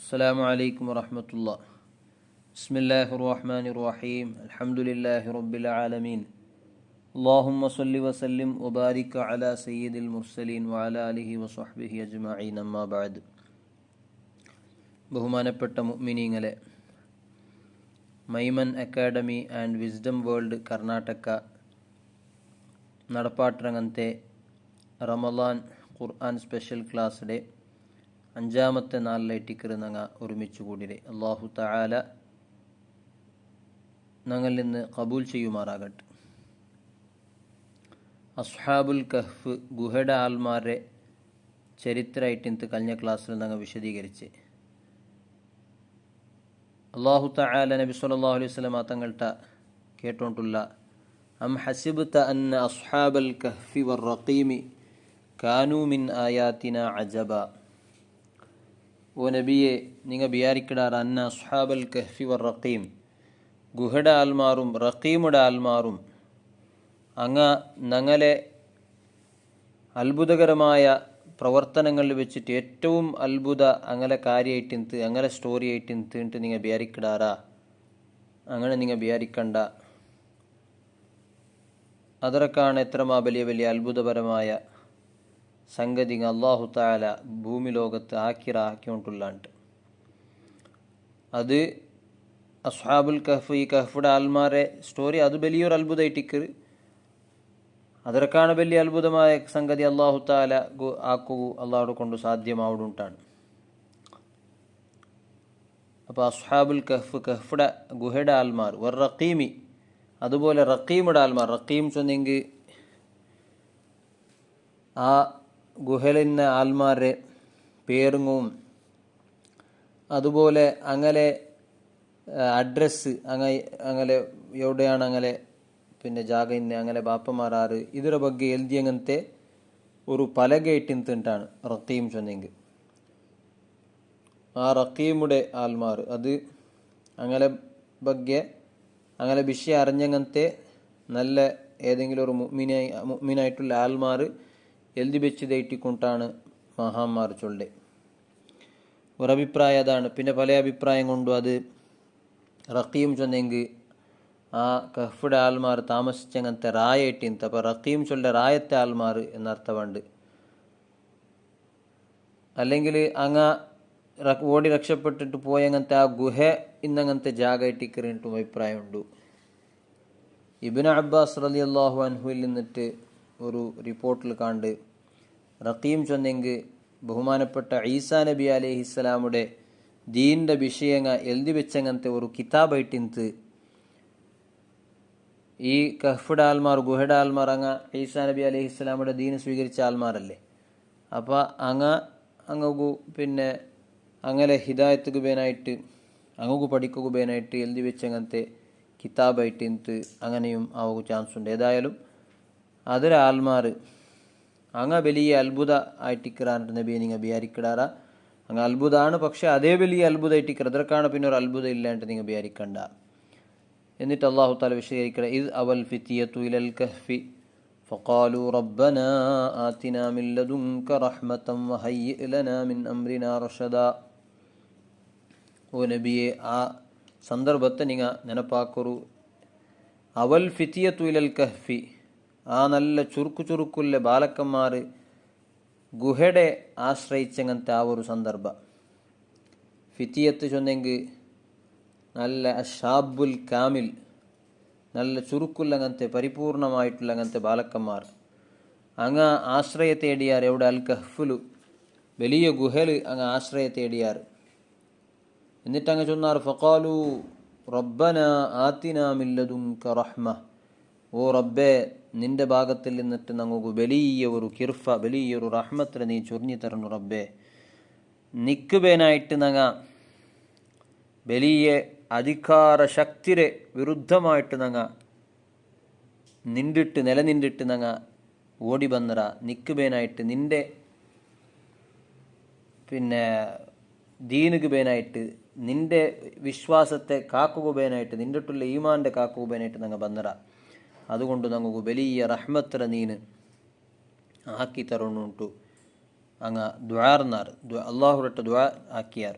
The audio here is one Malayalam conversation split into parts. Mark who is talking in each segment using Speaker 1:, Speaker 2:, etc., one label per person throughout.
Speaker 1: السلام عليكم ورحمة الله. بسم الله الرحمن الرحيم. الحمد لله رب العالمين. اللهم صل وسلم وبارك على سيد المرسلين وعلى آله وصحبه أجمعين. أما بعد. ബഹുമാനപ്പെട്ട മുഅ്മിനീങ്ങളെ, മൈമൻ academy and wisdom world Karnataka നടപ്പാട്ടിറങ്ങത്തെ റമളാൻ ഖുർആൻ സ്പെഷ്യൽ ക്ലാസ്സിലെ 5ാമത്തെ നാളിലേറ്റിക്കറ് ഞങ്ങൾ ഒരുമിച്ച് കൂടിരെ. അല്ലാഹു തആല ഞങ്ങളിൽ നിന്ന് കബൂൽ ചെയ്യുമാറാകട്ടെ. അസ്ഹാബുൽ കഹ്ഫ് ഗുഹയുടെ ആൽമാരെ ചരിത്രമായിട്ട് കഴിഞ്ഞ ക്ലാസ്സിൽ ഞങ്ങൾ വിശദീകരിച്ച് അല്ലാഹു തആല നബി സല്ലല്ലാഹു അലൈഹി വസല്ലം തങ്ങൾട്ട കേട്ടോണ്ടുള്ള അം ഹസിബ്ത അന്ന അസ്ഹാബൽ കഹ്ഫി വറഖീമി കാനൂ മിൻ ആയാതിന അജബ. ഓ നബിയെ, നിങ്ങൾ വിചാരിക്കടാർ അന്ന അസ്ഹാബൽ കഹ്ഫി വറഖീം, ഗുഹയുടെ ആൽമാറും റഖീമുടെ ആൽമാറും ഞങ്ങളെ അത്ഭുതകരമായ പ്രവർത്തനങ്ങളിൽ വെച്ചിട്ട് ഏറ്റവും അത്ഭുത അങ്ങനെ കാര്യമായിട്ട് അങ്ങനെ സ്റ്റോറി ആയിട്ട് നിങ്ങൾ വിചാരിക്കടാറാ? അങ്ങനെ നിങ്ങൾ വിചാരിക്കണ്ട. അതരക്കാണ് എത്രമാ വലിയ വലിയ അത്ഭുതപരമായ സംഗതി അല്ലാഹു തആല ഭൂമി ലോകത്ത് ആക്കിക്കൊണ്ടുള്ളാണ്ട്. അത് അസ്ഹാബുൽ കഹ്ഫ്, ഈ കഹ്ഫുടെ ആൽമാരെ സ്റ്റോറി, അത് വലിയൊരു അത്ഭുതമായിട്ടിക്ക്. അതരക്കാണ് വലിയ അത്ഭുതമായ സംഗതി അല്ലാഹു തആല ആക്കൂ അള്ളാഹുടെ കൊണ്ട് സാധ്യമാവുണ്ടാണ്. അപ്പോൾ അസ്ഹാബുൽ കഹ്ഫ്, കഹ്ഫുടെ ഗുഹയുടെ ആൽമാർ, വർ റഖീമി, അതുപോലെ റഖീമുടെ ആൽമാർ. റഖീം ചൊന്നെങ്കിൽ ആ ഗുഹലിന്ന ആൽമാരെ പേരുങ്ങും അതുപോലെ അങ്ങനെ അഡ്രസ്സ് അങ്ങനെ എവിടെയാണ് അങ്ങനെ പിന്നെ ജാഗയിന്ന് അങ്ങനെ ബാപ്പമാരാറ് ഇതിൻ്റെ ಬಗ್ಗೆ എഴുതിയങ്ങനത്തെ ഒരു പലകയിട്ടിട്ടാണ് റഖീം ചൊന്നെങ്കിൽ. ആ റഖീമുടെ ആൽമാർ അത് അങ്ങനെ ಬಗ್ಗೆ അങ്ങനെ വിഷയം അറിഞ്ഞങ്ങനത്തെ നല്ല ഏതെങ്കിലും ഒരു മുഅ്മിനായിട്ടുള്ള ആൽമാർ എഴുതി വെച്ച് തേറ്റിക്കൊണ്ടാണ് മഹാന്മാർ ചൊല്ലെ. ഒരഭിപ്രായം അതാണ്. പിന്നെ പല അഭിപ്രായം കൊണ്ടും അത് റഖീം ചൊന്നെങ്കിൽ ആ കഹ്ഫുടെ ആൽമാർ താമസിച്ചങ്ങനത്തെ റായായിട്ടിന്ത്. അപ്പോൾ റഖീം ചൊല്ല റായത്തെ ആൽമാർ എന്നർത്ഥമുണ്ട്. അല്ലെങ്കിൽ ഓടി രക്ഷപ്പെട്ടിട്ട് പോയങ്ങനത്തെ ആ ഗുഹ ഇന്നങ്ങനത്തെ ജാഗയിട്ടിക്കറിയിട്ടും അഭിപ്രായമുണ്ട്. ഇബ്നു അബ്ബാസ് റളിയല്ലാഹു അൻഹുവിൽ നിന്നിട്ട് ഒരു റിപ്പോർട്ടിൽ കണ്ട് റഖീം ചൊന്നെങ്കിൽ ബഹുമാനപ്പെട്ട ഈസാ നബി അലൈഹിസ്സലാമുടെ ദീനിൻ്റെ വിഷയങ്ങൾ എഴുതി വെച്ചങ്ങനത്തെ ഒരു കിതാബായിട്ടിന്ത്. ഈ കഹ്ഫുടെ ആൽമാർ, ഗുഹയുടെ ആൽമാർ ഈസാ നബി അലൈഹിസ്സലാമുടെ ദീന് സ്വീകരിച്ച ആൽമാരല്ലേ. അപ്പോൾ അങ്ങു പിന്നെ അങ്ങനെ ഹിദായത്തുക്ക് ബേനായിട്ട് അങ്ങു പഠിക്കുക ബേനായിട്ട് എഴുതി വെച്ചങ്ങനത്തെ കിതാബായിട്ടിന്ത് അങ്ങനെയും ആവുക ചാൻസ് ഉണ്ട്. ഏതായാലും അതൊരു ആൽമാർ വലിയ അത്ഭുത ആയിട്ടിക്കറാണ്ട് നബിയെ നിങ്ങൾ വിചാരിക്കിടാറാ? അത്ഭുതമാണ്, പക്ഷെ അതേ വലിയ അത്ഭുതമായിട്ടിക്കറ. അതർക്കാണ് പിന്നെ ഒരു അത്ഭുതം ഇല്ലാണ്ട് നിങ്ങൾ വിചാരിക്കണ്ട. എന്നിട്ട് അല്ലാഹു തആല വിശദീകരിക്കട്ടെ. ഇദ് അവൽ ഫിത്യതു ഇലൽ കഹ്ഫി ഫഖാലു റബ്ബനാ ആതിനാ മിൻ ലദുൻക റഹ്മതൻ വഹയ്യിഅ് ലനാ മിൻ അംരിനാ റഷദാ. ഓ നബിയെ, ആ സന്ദർഭത്തെ നിങ്ങൾ നെനപ്പാക്കൊരു. അവൽ ഫിത്യതു ഇലൽ കഹ്ഫി, ആ നല്ല ചുറുക്കുള്ള ബാലക്കന്മാർ ഗുഹയുടെ ആശ്രയിച്ചങ്ങനത്തെ ആ ഒരു സന്ദർഭ. ഫിത്തിയത്ത് ചൊന്നെങ്കിൽ നല്ല ഷാബുൽ കാമിൽ, നല്ല ചുറുക്കുള്ളങ്ങനത്തെ പരിപൂർണമായിട്ടുള്ള അങ്ങനത്തെ ബാലക്കന്മാർ ആശ്രയ തേടിയാർ. എവിടെ? അൽ കഹ്ഫുലു, വലിയ ഗുഹൽ ആശ്രയ തേടിയാർ. എന്നിട്ട് ചൊന്നാർ ഫഖാലു റബ്ബനാ ആതിനാ മിൻ ലദുൻക റഹ്മ. ഓ റബ്ബേ, നിന്റെ ഭാഗത്തിൽ നിന്നിട്ട് നമുക്ക് വലിയ ഒരു കിർഫ, വലിയൊരു റഹ്മത്തിനെ നീ ചൊരിഞ്ഞു തരണു റബ്ബേ. നിക്കുബേനായിട്ട് വലിയ അധികാര ശക്തിരെ വിരുദ്ധമായിട്ട് നിലനിന്നിട്ട് ഓടി വന്നറ. നിക്കുബേനായിട്ട് നിന്റെ പിന്നെ ദീനുക്ക് ബേനായിട്ട്, നിന്റെ വിശ്വാസത്തെ കാക്കുകബേനായിട്ട്, നിന്നിട്ടുള്ള ഈമാന്റെ കാക്കുകബേനായിട്ട് വന്നറ. അതുകൊണ്ട് നമുക്ക് വലിയ റഹ്മത്തിര നീന് ആക്കി തരണുಂಟು. അങ്ങ് ദുആർന്നാർ, അള്ളാഹുരട്ട് ദുആ ആക്കിയാർ.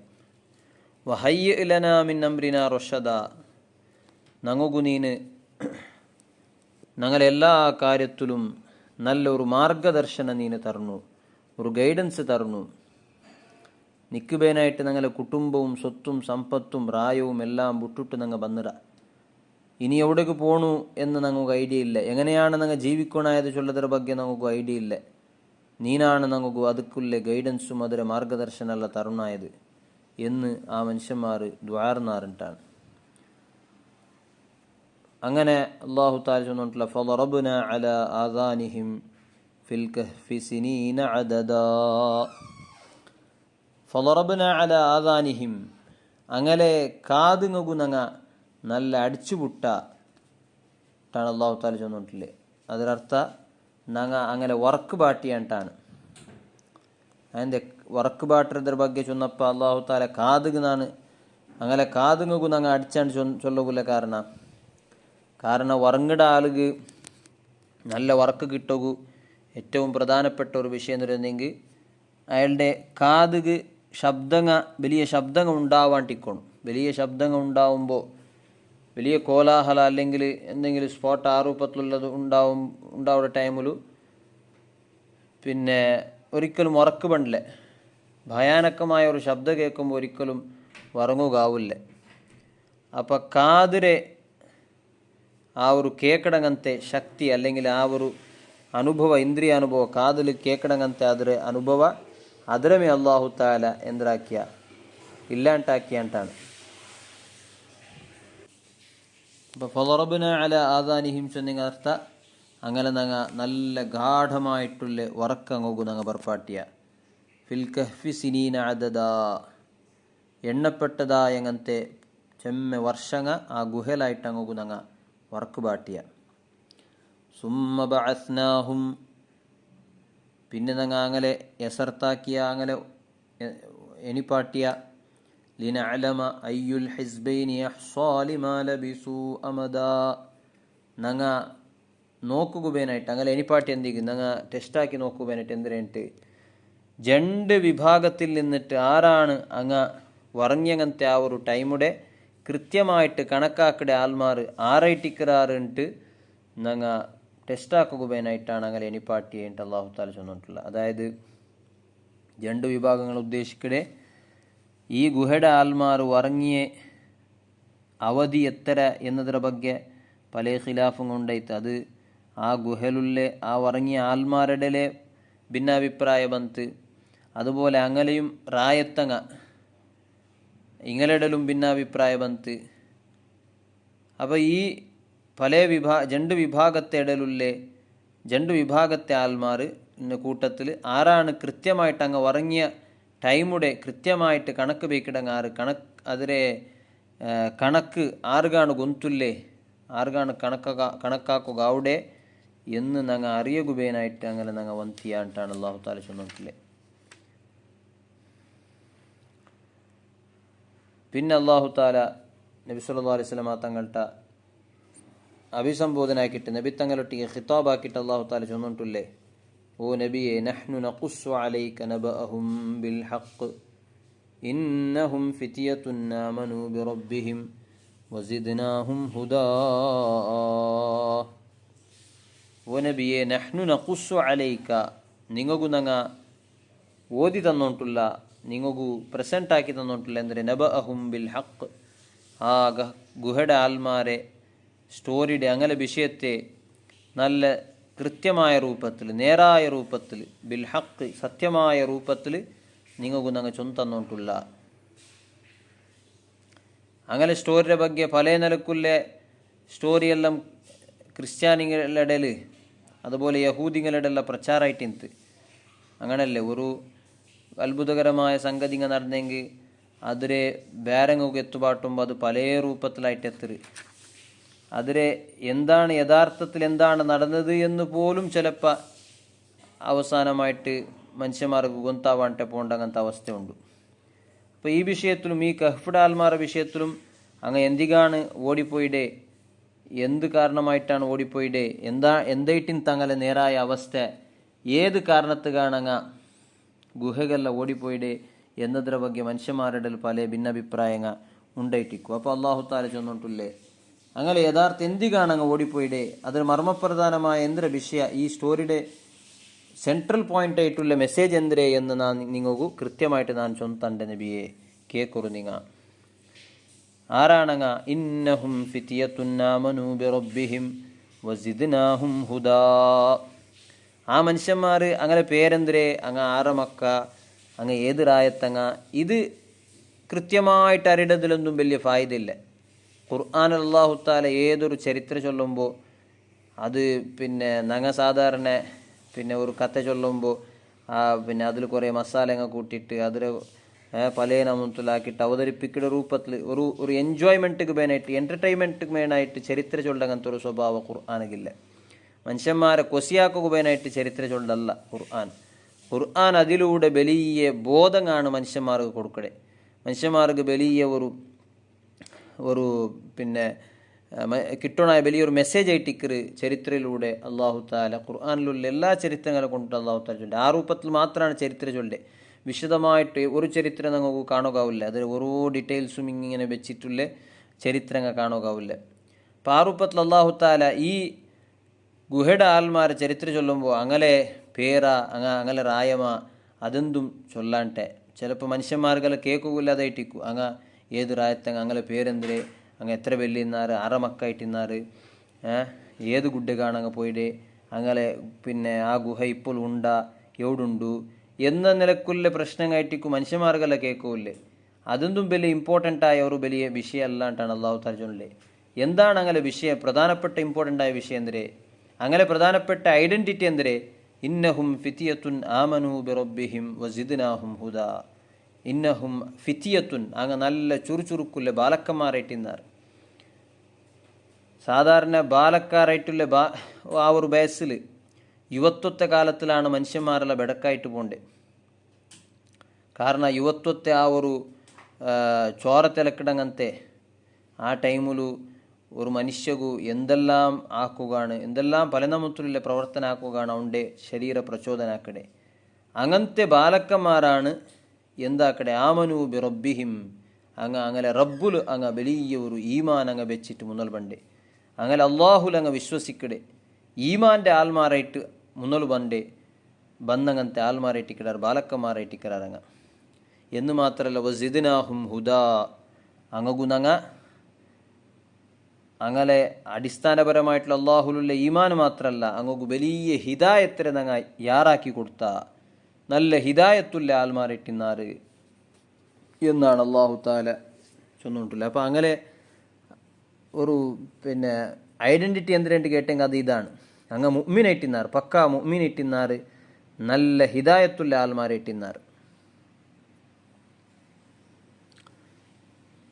Speaker 1: വഹയ്യ ലനാ മിൻ അംരിനാ റഷദ, ഞങ്ങൾക്കു നീന് ഞങ്ങളെല്ലാ കാര്യത്തിലും നല്ലൊരു മാർഗദർശനം നീന് തരുന്നു, ഒരു ഗൈഡൻസ് തരുന്നു. നിൽക്കുബേനായിട്ട് ഞങ്ങളെ കുടുംബവും സ്വത്തും സമ്പത്തും റായവും എല്ലാം വിട്ടിട്ട് ഞങ്ങൾ വന്നിട. ഇനി എവിടേക്ക് പോണു എന്ന് ഞങ്ങൾക്ക് ഐഡിയ ഇല്ല. എങ്ങനെയാണ് ഞങ്ങൾ ജീവിക്കണായത് ചൊല്ലതിರ ಬಗ್ಗೆ ഞങ്ങൾക്ക് ഐഡിയ ഇല്ല. നീനാണ് ഞങ്ങൾക്ക് അതുക്കുള്ള ഗൈഡൻസും അതിരെ മാർഗദർശനം എല്ലാം തരുണായത് എന്ന് ആ മനുഷ്യന്മാർ ദ്വാർന്നാറിട്ടാണ്. അങ്ങനെ അല്ലാഹു തആല ചൊന്നിട്ടുള്ള ഫളറബ്നാ അലാ ആദാനിഹിം ഫിൽ കഹ്ഫി സിനീന അദദാ. ഫളറബ്നാ അലാ ആദാനിഹിം, അങ്ങനെ കാതുങ്ങു ഞങ്ങ നല്ല അടിച്ചുപുട്ടാണ് അല്ലാഹു തആല ചൊന്നിട്ടില്ലേ. അതിനർത്ഥ ഞങ്ങ അങ്ങനെ വർക്ക് ബാട്ടിയാണ്ടാണ്. അതിൻ്റെ വർക്ക് ബാട്ടുന്നതിರ ಬಗ್ಗೆ ചൊന്നപ്പോൾ അല്ലാഹു തആല കാതുകുന്നാണ് അങ്ങനെ കാതുങ്ങു ഞങ്ങ അടിച്ചാണ്ട് ചൊല്ലുകില്ല. കാരണം വറങ്ങിട ആളുക്ക് നല്ല വർക്ക് കിട്ടുകു ഏറ്റവും പ്രധാനപ്പെട്ട ഒരു വിഷയം എന്ന് പറയുന്നെങ്കിൽ അയാളുടെ കാതുക് വലിയ ശബ്ദങ്ങൾ ഉണ്ടാവാണ്ടിരിക്കണം. വലിയ ശബ്ദങ്ങൾ ഉണ്ടാവുമ്പോൾ വലിയ കോലാഹല അല്ലെങ്കിൽ എന്തെങ്കിലും സ്പോട്ട് ആ രൂപത്തിലുള്ളത് ഉണ്ടാവുന്ന ടൈമിൽ പിന്നെ ഒരിക്കലും ഉറക്ക് പണ്ടില്ല. ഭയാനകമായ ഒരു ശബ്ദം കേൾക്കുമ്പോൾ ഒരിക്കലും ഉറങ്ങുകാവില്ല. അപ്പം കാതിരെ ആ ഒരു കേക്കടങ്ങനത്തെ ശക്തി അല്ലെങ്കിൽ ആ ഒരു ಅನುಭವ, ಇಂದ್ರಿಯ ಅನುಭವ, ಕಾದಲು ಕೇಕಡಂಗಂತೆ ಆದರೆ ಅನುಭವ ಅದರಮೇ ಅಲ್ಲಾಹು ತಾಲ ಎಂದ್ರಾಕಿಯ ಇಲ್ಲಾಂಟಾಕಿಯ ಅಂಟಾണ്. അപ്പോൾ ഫളറബ്ന അല ആദാനിഹിം ചെന്നിങ്ങ അർത്ഥ അങ്ങനെ നങ്ങ നല്ല ഗാഠമായിട്ടുള്ള വറക്കങ്ങോകു നങ്ങ ബർപ്പാട്ടിയ. ഫിൽ കഹ്ഫി സിനീന അദദ, എണ്ണപ്പെട്ടതായങ്ങനത്തെ ചെമ്മെ വർഷങ്ങ ആ ഗുഹലായിട്ടങ്ങോകു നങ്ങ വർക്ക് ബാട്ടിയ. സുമ്മ ബഅസ്നാഹും, പിന്നെ നങ്ങ അങ്ങനെ എസർത്താക്കിയ അങ്ങനെ എണിപ്പാട്ടിയ. ലിനഅലമ അയ്യുൽ ഹിസ്ബൈനി അഹ്സാ ലിമാ ലബിസു അമദാ, നങ്ങ നോക്കുകയായിട്ട് അങ്ങനെ എണിപ്പാട്ടി എന്തിക്കും നങ്ങ ടെസ്റ്റാക്കി നോക്കുകയായിട്ട് എന്തിനായിട്ട് രണ്ട് വിഭാഗത്തിൽ നിന്നിട്ട് ആരാണ് അങ്ങ വറങ്ങിയങ്ങനത്തെ ആ ഒരു ടൈമുടെ കൃത്യമായിട്ട് കണക്കാക്കിടെ ആൾമാർ ആറായിട്ടിക്കറാറുണ്ട് നങ്ങ ടെസ്റ്റാക്കുകയായിട്ടാണ് അങ്ങനെ എണിപ്പാട്ടിയായിട്ട് അല്ലാഹു തആല ചൊന്നിട്ടുള്ളത്. അതായത് രണ്ട് വിഭാഗങ്ങൾ ഉദ്ദേശിക്കടെ ഈ ഗുഹയുടെ ആൽമാർ ഉറങ്ങിയ അവധി എത്ര എന്നതിൻ്റെ ಬಗ್ಗೆ പല ഖിലാഫും കൊണ്ടായിട്ട് അത് ആ ഗുഹയിലുള്ള ആ ഉറങ്ങിയ ആൽമാരുടെ ഭിന്നാഭിപ്രായ ബന്ത്. അതുപോലെ അങ്ങലെയും റായത്തങ്ങ ഇങ്ങലിടലും ഭിന്നാഭിപ്രായ ബന്ത്. അപ്പോൾ ഈ പല രണ്ട് വിഭാഗത്തെ ഇടയിലുള്ള രണ്ട് വിഭാഗത്തെ ആൽമാർ കൂട്ടത്തിൽ ആരാണ് കൃത്യമായിട്ട് അങ്ങ് ഉറങ്ങിയ ടൈമുടെ കൃത്യമായിട്ട് കണക്ക് ಬೇಕಿಡಂಗ ആറ് അതിരെ കണക്ക് ആർഗാണ് ഗൊಂತುല്ലേ ആർഗാണ് കണക്കാക്കുക അവിടെ എന്ന് ഞങ്ങൾ അറിയുകയായിട്ട് അങ്ങനെ ഞങ്ങൾ വന്തിയായിട്ടാണ് അല്ലാഹു തആല ചൊന്നിട്ടില്ലേ. പിന്നെ അല്ലാഹു തആല നബി സല്ലല്ലാഹു അലൈഹി വസല്ലം തങ്ങളുടെ അഭിസംബോധനയാക്കിയിട്ട് നബി തങ്ങളൊട്ടിಗೆ ഖിതാബാക്കിയിട്ട് അല്ലാഹു തആല ചൊന്നിട്ടില്ലേ, ഓ നബിയെ നഹ്നു നഖുസ്സു അലൈക നബഅഹും ബിൽ ഹഖ് ഇന്നഹും ഫിത്യത്തുൻ ആമനൂ ബിറബ്ബിഹിം വസിദ്നാഹും ഹുദാ. ഓ നബിയെ നഹ്നു നഖുസ്സു അലൈക, നിങ്ങൾക്കു ഞങ്ങ ഓതി തന്നോട്ടുള്ള നിങ്ങൾക്കു പ്രസന്റ് ആക്കി തന്നോട്ടുള്ള ಅಂದರೆ നബഅഹും ബിൽ ഹഖ്, ആ ഗുഹയുടെ ആൽമാരെ സ്റ്റോറിയുടെ അങ്ങനെ വിഷയത്തെ നല്ല കൃത്യമായ രൂപത്തിൽ നേരായ രൂപത്തിൽ ബിൽ ഹഖ് സത്യമായ രൂപത്തിൽ നിങ്ങൾക്ക് ഞങ്ങൾ ചൊന്ന് തന്നോട്ടുള്ള അങ്ങനെ സ്റ്റോറിയുടെ ಬಗ್ಗೆ പല നിലക്കുള്ള സ്റ്റോറിയെല്ലാം ക്രിസ്ത്യാനികളുടെ ഇടയിൽ അതുപോലെ യഹൂദികളുടെ എല്ലാം പ്രചാരമായിട്ടിന്ത്. അങ്ങനല്ലേ ഒരു അത്ഭുതകരമായ സംഗതി നടന്നെങ്കിൽ അതിരെ ಬೇರೆಂಗೆ എത്തുപാട്ടുമ്പോൾ അത് പല രൂപത്തിലായിട്ട് എത്തര്. അതിരെ എന്താണ് യഥാർത്ഥത്തിൽ എന്താണ് നടന്നത് എന്ന് പോലും ചിലപ്പോൾ അവസാനമായിട്ട് മനുഷ്യന്മാർക്ക് ഗൊന്താവാണ്ടെ പോകേണ്ട അങ്ങനത്തെ അവസ്ഥയുണ്ട്. അപ്പോൾ ഈ വിഷയത്തിലും ഈ കഹ്ഫുടെ ആൽമാരുടെ വിഷയത്തിലും അങ്ങ് എന്തിനാണ് ഓടിപ്പോയിടേ, എന്ത് കാരണമായിട്ടാണ് ഓടിപ്പോയിടേ, എന്തായിട്ടും തങ്ങളെ നേരായ അവസ്ഥ ഏത് കാരണത്തുകാണ് അങ്ങ് ഗുഹകളെല്ലാം ഓടിപ്പോയിടേ എന്നതിರ ಬಗ್ಗೆ മനുഷ്യന്മാരുടെ പല ഭിന്നഭിപ്രായങ്ങൾ ഉണ്ടായിട്ടിക്കും. അപ്പോൾ അള്ളാഹു താല ചെന്നിട്ടില്ലേ അങ്ങനെ യഥാർത്ഥ എന്തിനാണ് അങ്ങ് ഓടിപ്പോയിടെ, അതിന് മർമ്മപ്രധാനമായ എന്തൊരു വിഷയ ഈ സ്റ്റോറിയുടെ സെൻട്രൽ പോയിന്റ് ആയിട്ടുള്ള മെസ്സേജ് എന്തിരേ എന്ന് നിങ്ങൾക്ക് കൃത്യമായിട്ട് ഞാൻ ചൊന്തണ്ട് നബിയെ കേൾക്കുറു. നിങ്ങൾ ആരാണങ്ങ ഇന്നഹും ഫിതിയത്തുൻ ആമനൂ ബിറബ്ബിഹിം വസിദ്നാഹും ഹുദാ. ആ മനുഷ്യന്മാർ അങ്ങനെ പേരെന്തിരേ, അങ്ങ് ആറമക്ക, അങ്ങ് ഏത് റായത്തങ്ങ, ഇത് കൃത്യമായിട്ട് അറിയുന്നതിലൊന്നും വലിയ ഫായതയില്ല. ഖുർആൻ അല്ലാഹു തആല ഏതൊരു ചരിത്രം ചൊല്ലുമ്പോൾ അത് ഞങ്ങൾ സാധാരണ ഒരു കഥ ചൊല്ലുമ്പോൾ പിന്നെ അതിൽ കുറേ മസാലങ്ങൾ കൂട്ടിയിട്ട് അതിൽ പല നമൂത്തിലാക്കിയിട്ട് അവതരിപ്പിക്കുന്ന രൂപത്തിൽ ഒരു എൻജോയ്മെൻറ്റിക്ക് വേനായിട്ട് എൻ്റർടൈൻമെൻറ്റിക്ക് വേനായിട്ട് ചരിത്രം ചൊല്ല അങ്ങനത്തെ ഒരു സ്വഭാവം ഖുർആാനിക്കില്ല. മനുഷ്യന്മാരെ കൊസിയാക്കുക വേനായിട്ട് ചരിത്രം ചൊല്ലല്ല ഖുർആൻ അതിലൂടെ വലിയ ബോധമാണ് മനുഷ്യന്മാർക്ക് കൊടുക്കണേ. മനുഷ്യന്മാർക്ക് വലിയ ഒരു കിട്ടണ വലിയൊരു മെസ്സേജ് ആയിട്ടിക്കറ് ചരിത്രയിലൂടെ അള്ളാഹു താല ഖുർആാനിലുള്ള എല്ലാ ചരിത്രങ്ങളെ കൊണ്ടിട്ട് അള്ളാഹു താല ചൊല്ലെ. ആ രൂപത്തിൽ മാത്രമാണ് ചരിത്രം ചൊല്ലെ. വിശദമായിട്ട് ഒരു ചരിത്രം നമുക്ക് കാണുകയാവില്ല, അതിൽ ഓരോ ഡീറ്റെയിൽസും ഇങ്ങനെ വെച്ചിട്ടുള്ള ചരിത്രങ്ങൾ കാണുകയാവില്ല. അപ്പോൾ ആ രൂപത്തിൽ അള്ളാഹു താല ഈ ഗുഹയുടെ ആൽമാരെ ചരിത്രം ചൊല്ലുമ്പോൾ അങ്ങനെ പേര അങ്ങനെ റായമ അതെന്തും ചൊല്ലാണ്ടെ ചിലപ്പോൾ മനുഷ്യന്മാർക്കെല്ലാം കേൾക്കില്ലാതായിട്ടിക്കും. ഏത് റായത്തങ്ങ അങ്ങനെ പേരെന്തിരെ, അങ്ങ് എത്ര വെല്ലിന്നാറ് അറമക്കായിട്ടിന്നാറ്, ഏത് ഗുഡ്ഡ കാണങ്ങ് പോയിടെ, അങ്ങനെ ആ ഗുഹ ഇപ്പോൾ ഉണ്ടാ എവിടുണ്ടു എന്ന നിലക്കുള്ള പ്രശ്നമായിട്ടിക്കും മനുഷ്യന്മാർക്കെല്ലാം കേൾക്കൂല്ലേ. അതൊന്നും വലിയ ഇമ്പോർട്ടൻ്റായ ഒരു വലിയ വിഷയം അല്ലാണ്ടാണ് അള്ളാഹു താല ചൊല്ലേ. എന്താണ് അങ്ങനെ വിഷയം, പ്രധാനപ്പെട്ട ഇമ്പോർട്ടൻ്റ് ആയ വിഷയം എന്തിരെ, അങ്ങനെ പ്രധാനപ്പെട്ട ഐഡൻറ്റിറ്റി എന്തിരെ, ഇന്നഹും ഫിതിയത്തുൻ ആമനൂ ബിറബ്ബിഹിം വസിദ്നാഹും ഹുദാ. ഇന്നഹും ഫിതിയത്തുൻ അങ്ങ് നല്ല ചുറുചുറുക്കുള്ള ബാലക്കന്മാരായിട്ടിന്നാർ. സാധാരണ ബാലക്കാരായിട്ടുള്ള ആ ഒരു വയസ്സിൽ യുവത്വത്തെ കാലത്തിലാണ് മനുഷ്യന്മാരെല്ലാം ബെടക്കായിട്ട് പോണ്ടേ. കാരണം യുവത്വത്തെ ആ ഒരു ചോരത്തിലക്കിടങ്ങനത്തെ ആ ടൈമിലു ഒരു മനുഷ്യകു എന്തെല്ലാം ആക്കുകയാണ്, എന്തെല്ലാം പലനമുത്തിലുള്ള പ്രവർത്തനം ആക്കുകയാണ് അവൻ്റെ ശരീര പ്രചോദനാക്കടെ. അങ്ങനത്തെ ബാലക്കന്മാരാണ് എന്താക്കടെ ആമനൂ ബി റബ്ബിഹിം അങ്ങനെ റബ്ബുൽ വലിയ ഒരു ഈമാൻ വെച്ചിട്ട് മുന്നൽ ബണ്ടേ, അങ്ങനെ അള്ളാഹുൽ വിശ്വസിക്കടെ ഈമാൻ്റെ ആൽമാരായിട്ട് മുന്നൽ ബന്നങ്ങനത്തെ ആൽമാരായിട്ടിക്കിടാർ ബാലക്കന്മാരായിട്ടിക്കിറാർ എന്ന് മാത്രമല്ല വസിദ്നാഹും ഹുദാ അങ്ങുനങ്ങ അങ്ങനെ അടിസ്ഥാനപരമായിട്ടുള്ള അള്ളാഹുലുള്ള ഈമാൻ മാത്രമല്ല അങ്ങക്ക് വലിയ ഹിദായത്തിനെ ഞങ്ങൾ യാറാക്കി കൊടുത്ത നല്ല ഹിദായത്തുള്ള ആൽമാരിട്ടിന്നാറ് എന്നാണ് അള്ളാഹു താല ചൊന്നിട്ടുള്ളത്. അപ്പോൾ അങ്ങനെ ഒരു ഐഡൻറ്റിറ്റി എന്തിനായിട്ട് കേട്ടെങ്കിൽ അത് ഇതാണ്, അങ്ങ് മുഅ്മിനായിട്ടിന്നാറ്, പക്കാ മുഅ്മിനായിട്ടിന്നാറ്, നല്ല ഹിദായത്തുള്ള ആൽമാരായിട്ടിന്നാറ്.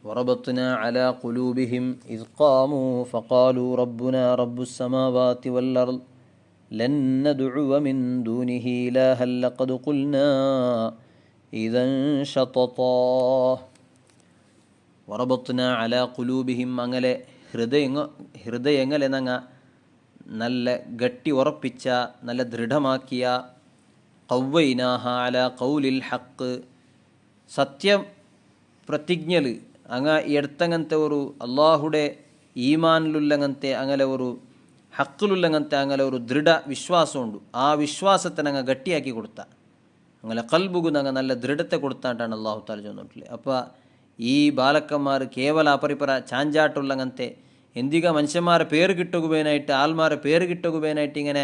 Speaker 1: وربطنا على قلوبهم إذ قاموا فقالوا ربنا رب السماوات والأرض لن ندعو من دونه إلها لقد قلنا إذا شططا. وربطنا على قلوبهم അങ്ങനെ ഹൃദയങ്ങളെ നല്ല ഗട്ടി ഉറപ്പിച്ച നല്ല ദൃഢമാക്കിയ ഖവ്വൈനാഹ അലാ ഖൗലിൽ ഹഖ് സത്യം പ്രതിജ്ഞൽ ഈ അടുത്തങ്ങനത്തെ ഒരു അള്ളാഹുടെ ഈമാനിലുള്ളങ്ങനത്തെ അങ്ങനെ ഒരു ഹക്കിലുള്ളങ്ങനത്തെ അങ്ങനെ ഒരു ദൃഢ വിശ്വാസമുണ്ട്. ആ വിശ്വാസത്തെ ഗട്ടിയാക്കി കൊടുത്ത അങ്ങനെ കൽബുകു നല്ല ദൃഢത്തെ കൊടുത്തായിട്ടാണ് അള്ളാഹു താല ചെന്നിട്ടുള്ളത്. അപ്പോൾ ഈ ബാലക്കന്മാർ കേവല അപരിപര ചാഞ്ചാട്ടുള്ളങ്ങനത്തെ എന്തിക മനുഷ്യന്മാരെ പേര് കിട്ടുകയായിട്ട് ആൽമാരെ പേര് കിട്ടുകയായിട്ട് ഇങ്ങനെ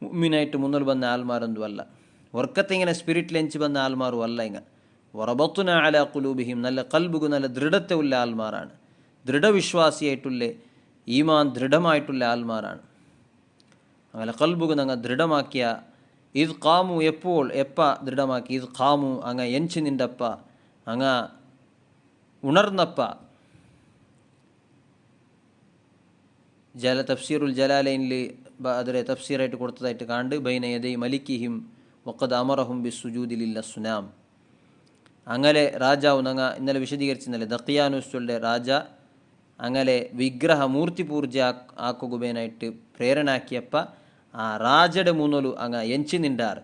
Speaker 1: മുഅ്മിനായിട്ട് മുന്നിൽ വന്ന ആൽമാരൊന്നുമല്ല, വർക്കത്തെ ഇങ്ങനെ സ്പിരിറ്റിൽ എഞ്ചി വന്ന ആൽമാരും അല്ല. വറബത്തുന അലാ ഖുലൂബിഹിം നല്ല കൽബുകു നല്ല ദൃഢത്തെ ഉള്ള ആൽമാരാണ്, ദൃഢവിശ്വാസിയായിട്ടുള്ള ഈമാൻ ദൃഢമായിട്ടുള്ള ആൽമാരാണ്. അങ്ങനെ കൽബുകു ദൃഢമാക്കിയ ഇത് കാമു എപ്പ ദൃഢമാക്കി ഇത് കാമു എഞ്ചി നിണ്ടപ്പ ഉണർന്നപ്പ. തഫ്സീറുൽ ജലാലൈനിൽ അതിലെ തഫ്സീറായിട്ട് കൊടുത്തതായിട്ട് കാണ്ട് ബൈന യദൈ മലിക്കിഹിം വഖദ് അമറഹും ബിസ്സുജൂദി ലില്ലസ്സുനാം. അങ്ങനെ രാജാവ് ഇന്നലെ വിശദീകരിച്ചിരുന്നല്ലേ ദഖിയാനുസ്റ്റുകളുടെ രാജ അങ്ങനെ വിഗ്രഹ മൂർത്തി പൂർജ ആക്കുകയായിട്ട് പ്രേരണാക്കിയപ്പ ആ രാജയുടെ മുന്നോലു എഞ്ചി നിണ്ടാറ്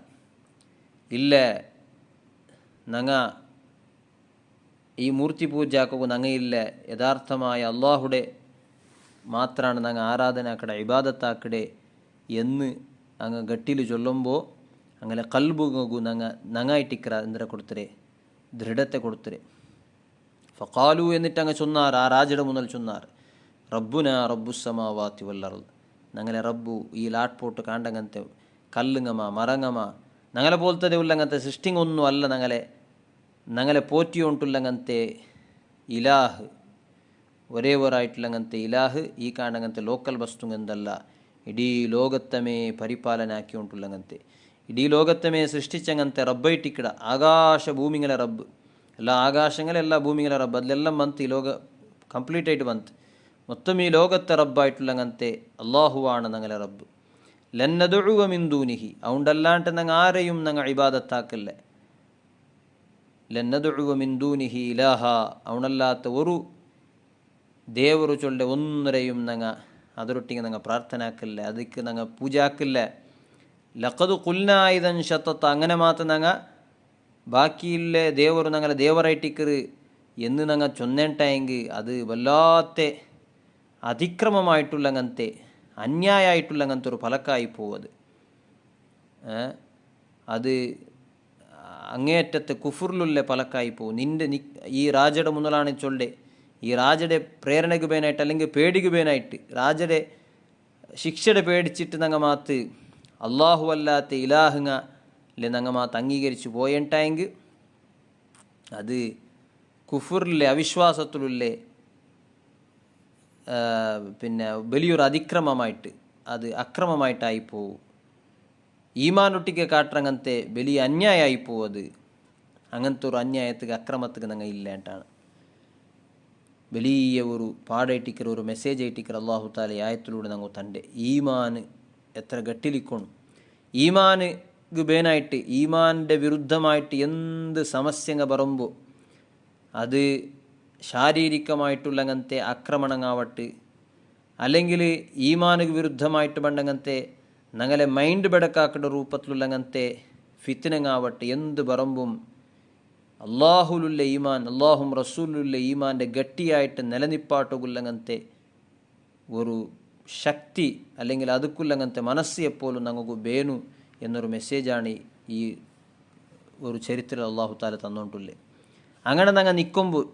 Speaker 1: ഇല്ല ഈ മൂർത്തി പൂജാക്കുക നങ്ങയില്ല യഥാർത്ഥമായ അള്ളാഹുടെ മാത്രമാണ് നങ്ങ ആരാധനാക്കടെ ഇബാദത്താക്കടെ എന്ന് അങ്ങ് ഗട്ടിൽ ചൊല്ലുമ്പോൾ അങ്ങനെ കൽബുഗു നങ്ങായിട്ടിക്കറ എന്തിനെ കൊടുത്തരെ ദൃഢത്തെ കൊടുത്തരെ ഫഖാലു എന്നിട്ട് അങ്ങ് ചൊന്നാർ ആ രാജയുടെ മുതൽ ചൊന്നാർ റബ്ബുന റബ്ബുസമാവാത്തി വല്ലറൽ ഞങ്ങളെ റബ്ബു ഈ ലാട്ട്പോട്ട് കാണ്ടങ്ങനത്തെ കല്ലുങ്ങമ മരങ്ങമ ഞങ്ങളെ പോലത്തെ ഉള്ളങ്ങനത്തെ സൃഷ്ടിങ് ഒന്നും അല്ല ഞങ്ങളെ പോറ്റിയോണ്ടുള്ളങ്ങനത്തെ ഇലാഹ് ഒരേ ഒരായിട്ടുള്ളങ്ങനത്തെ ഇലാഹ് ഈ കാണ്ടങ്ങനത്തെ ലോക്കൽ വസ്തുങ്ങന്തല്ല ഇടീ ലോകത്തമേ പരിപാലനാക്കിയോണ്ടുള്ളങ്ങനത്തെ ഇടീ ലോകത്തമേ സൃഷ്ടിച്ചങ്ങനത്തെ റബ്ബൈട്ടിക്കിട ആകാശ ഭൂമിങ്ങളെ റബ്ബ് എല്ലാ ആകാശങ്ങളെ എല്ലാ ഭൂമികളെ റബ്ബ് അതിലെല്ലാം ಬಂತು ഈ ലോക ಕಂಪ್ಲೀಟ್ ആയിട്ട് ಬಂತು മൊത്തം ഈ ലോകത്തെ റബ്ബായിട്ടുള്ളങ്ങനത്തെ അള്ളാഹുവാണ് ഞങ്ങളെ റബ്ബ് ലന്നദുഉവ മിൻ ദൂനിഹി അതുകൊണ്ടല്ലാണ്ട് ഞങ്ങൾ ആരെയും ഞങ്ങൾ ഇബാദത്താക്കല്ലേ ലന്നദുഉവ മിൻ ദൂനിഹി ഇലാഹ അവനല്ലാത്ത ഒരു ದೇವರು ചൊല്ലെ ഒന്നരെയും ഞങ്ങൾ ಅದರೊಟ್ಟಿಗೆ ഞങ്ങൾ പ്രാർത്ഥനാക്കല്ല ಅದಕ್ಕೆ ഞങ്ങൾ പൂജാക്കില്ല ലഖദ് ഖുൽനാ ഇദൻ ശതത അങ്ങനെ മാത്രം ഞങ്ങൾ ബാക്കിയില്ല ದೇವರು ഞങ്ങളെ ದೇವರಾയിട്ടിക്കറ് എന്ന് ഞങ്ങൾ ചൊന്നേണ്ടായെങ്കിൽ അത് വല്ലാത്ത അതിക്രമമായിട്ടുള്ളങ്ങനത്തെ അന്യായമായിട്ടുള്ളങ്ങനത്തെ ഒരു ഫലക്കായി പോവത് അത് അങ്ങേയറ്റത്തെ കുഫുറിലുള്ള ഫലക്കായി പോകും ഈ രാജയുടെ മുതലാണ് ചൊല്ലെ ഈ രാജയുടെ പ്രേരണയ്ക്ക് പേനായിട്ട് അല്ലെങ്കിൽ പേടിക്ക് പേനായിട്ട് രാജയുടെ ശിക്ഷയുടെ പേടിച്ചിട്ട് ഞങ്ങൾ മാത്ത് അള്ളാഹു അല്ലാത്ത ഇലാഹുങ്ങ അല്ലെ ഞങ്ങൾ മാത്ത് അംഗീകരിച്ച് പോയിട്ടായെങ്കിൽ അത് കുഫുറിലെ അവിശ്വാസത്തിലുള്ള പിന്നെ വലിയൊരു അതിക്രമമായിട്ട് അത് അക്രമമായിട്ടായി പോവും ഈമാനൊട്ടിക്ക് കാട്ടങ്ങനത്തെ വലിയ അന്യായമായി പോവും അത് അങ്ങനത്തെ ഒരു അന്യായത്തിക്ക് അക്രമത്തിക്ക് ഞങ്ങൾ ഇല്ലാണ്ടാണ് വലിയ ഒരു പാടായിട്ടിക്കർ ഒരു മെസ്സേജ് ആയിട്ടിക്കർ അള്ളാഹു താല ആയത്തിലൂടെ ഞങ്ങൾ തൻ്റെ ഈമാൻ എത്ര ഗട്ടിലിക്കണം ഈമാന് ബേനായിട്ട് ഈമാൻ്റെ വിരുദ്ധമായിട്ട് എന്ത് സമസ്യങ്ങ പറയുമ്പോൾ അത് ശാരീരികമായിട്ടുള്ളങ്ങനത്തെ ആക്രമണങ്ങാവട്ട് അല്ലെങ്കിൽ ഈമാനുക്ക് വിരുദ്ധമായിട്ട് പണ്ടങ്ങനത്തെ ഞങ്ങളെ മൈൻഡ് ബെടക്കാക്കേണ്ട രൂപത്തിലുള്ളങ്ങനത്തെ ഫിത്തിനങ്ങാവട്ടെ എന്ത് പറയുമ്പം അള്ളാഹുലുള്ള ഈമാൻ അള്ളാഹും റസൂലുള്ള ഈമാൻ്റെ ഗട്ടിയായിട്ട് നിലനിപ്പാട്ടുകൊള്ളങ്ങനത്തെ ഒരു ശക്തി അല്ലെങ്കിൽ അതുക്കുള്ളങ്ങനത്തെ മനസ്സ് എപ്പോഴും ഞങ്ങൾക്ക് വേണു എന്നൊരു മെസ്സേജാണ് ഈ ഒരു ചരിത്രം അള്ളാഹു താല തന്നുകൊണ്ടുള്ളത് അങ്ങനെ ഞങ്ങൾ നിൽക്കുമ്പോൾ